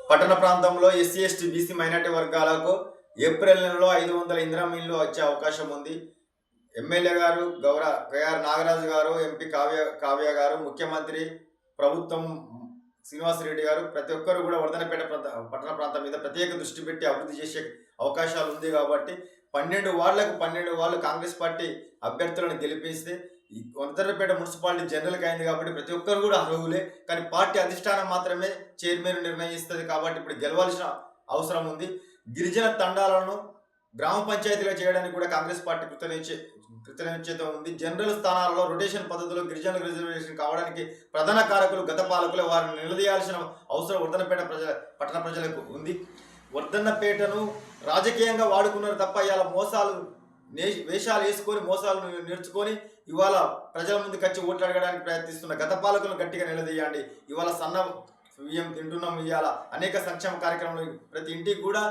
పట్టణ ప్రాంతంలో SC, ST, BC minority వర్గాలకు ఏప్రిల్ నెలలో 500 ఇందిరమ్మ ఇల్లు వచ్చే అవకాశం ఉంది. ఎమ్మెల్యే గారు కేఆర్ నాగరాజు గారు, ఎంపీ కావ్య గారు, ముఖ్యమంత్రి, ప్రభుత్వం శ్రీనివాసరెడ్డి గారు ప్రతి ఒక్కరు కూడా వర్ధనపేట పట్టణ ప్రాంతం మీద ప్రత్యేక దృష్టి పెట్టి అభివృద్ధి చేసే అవకాశాలు ఉంది కాబట్టి 12 వార్డులు కాంగ్రెస్ పార్టీ అభ్యర్థులను గెలిపిస్తే ఈ వర్ధనపేట మున్సిపాలిటీ జనరల్కి అయింది కాబట్టి ప్రతి ఒక్కరు కూడా అర్హులే. కానీ పార్టీ అధిష్టానం మాత్రమే చైర్మన్ నిర్ణయిస్తుంది కాబట్టి ఇప్పుడు గెలవాల్సిన అవసరం ఉంది. గిరిజన తండాలను గ్రామ పంచాయతీలో చేయడానికి కూడా కాంగ్రెస్ పార్టీ కృతనిశ్చయిత ఉంది. జనరల్ స్థానాలలో రొటేషన్ పద్ధతిలో గిరిజనులకు రిజర్వేషన్ కావడానికి ప్రధాన కారకులు గత పాలకులే. వారిని నిలదీయాల్సిన అవసరం వర్ధనపేట పట్టణ ప్రజలకు ఉంది. వర్ధన్నపేటను రాజకీయంగా వాడుకున్నారు తప్ప ఇవాళ వేషాలు వేసుకొని మోసాలు నేర్చుకొని ఇవాళ ప్రజల ముందుకు వచ్చి ఓట్లు అడగడానికి ప్రయత్నిస్తున్న గత పాలకులను గట్టిగా నిలదీయండి. ఇవాళ సన్న బియ్యం తింటున్నాం, ఇవాళ అనేక సంక్షేమ కార్యక్రమాలు ప్రతి ఇంటికి కూడా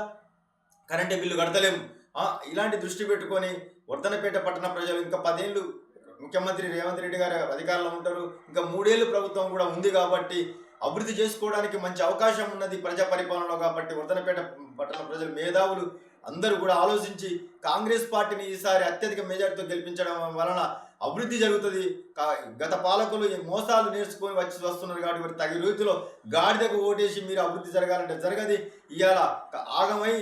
కరెంటు బిల్లు కడతలేము. ఇలాంటి దృష్టి పెట్టుకొని వర్ధనపేట పట్టణ ప్రజలు ఇంకా 10 ఏళ్ళు ముఖ్యమంత్రి రేవంత్ రెడ్డి గారు అధికారంలో ఉంటారు, ఇంకా 3 ఏళ్ళు ప్రభుత్వం కూడా ఉంది కాబట్టి అభివృద్ధి చేసుకోవడానికి మంచి అవకాశం ఉన్నది ప్రజా పరిపాలనలో. కాబట్టి వర్ధనపేట పట్టణ ప్రజలు మేధావులు అందరూ కూడా ఆలోచించి కాంగ్రెస్ పార్టీని ఈసారి అత్యధిక మెజార్టీతో గెలిపించడం వలన అభివృద్ధి జరుగుతుంది. గత పాలకులు మోసాలు నేర్చుకొని వస్తున్నారు కాబట్టి మరి తగిన రీతిలో గాడిదకు ఓటేసి మీరు అభివృద్ధి జరగాలంటే జరగది. ఇవాళ ఆగమై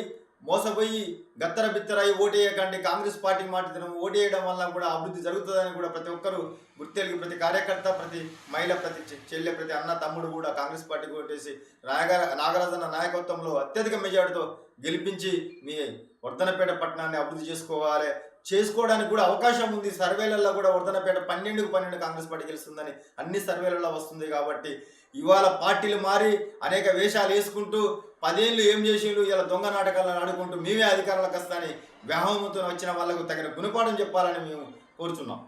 మోసపోయి గత్తర బిత్తరై ఓటేయకండి, కాంగ్రెస్ పార్టీకి మాట్లాడడం ఓటేయడం వల్ల కూడా అభివృద్ధి జరుగుతుందని కూడా ప్రతి ఒక్కరు గుర్తెలిగి ప్రతి కార్యకర్త, ప్రతి మహిళ, ప్రతి చెల్లె, ప్రతి అన్న తమ్ముడు కూడా కాంగ్రెస్ పార్టీకి ఓటేసి నాగరాజన్న నాయకత్వంలో అత్యధిక మెజార్టీతో గెలిపించి మీ వర్ధనపేట పట్టణాన్ని అభివృద్ధి చేసుకోవడానికి కూడా అవకాశం ఉంది. సర్వేలలో కూడా వర్ధనపేట 12కు 12 కాంగ్రెస్ పార్టీ గెలుస్తుందని అన్ని సర్వేలలో వస్తుంది. కాబట్టి ఇవాళ పార్టీలు మారి అనేక వేషాలు వేసుకుంటూ 10 ఏళ్ళు ఏం చేసిండు ఇలా దొంగ నాటకాలను ఆడుకుంటూ మేమే అధికారంలోకి వస్తాని వ్యామోహంతో వచ్చిన వాళ్ళకు తగిన గుణపాఠం చెప్పాలని మేము కోరుచున్నాం.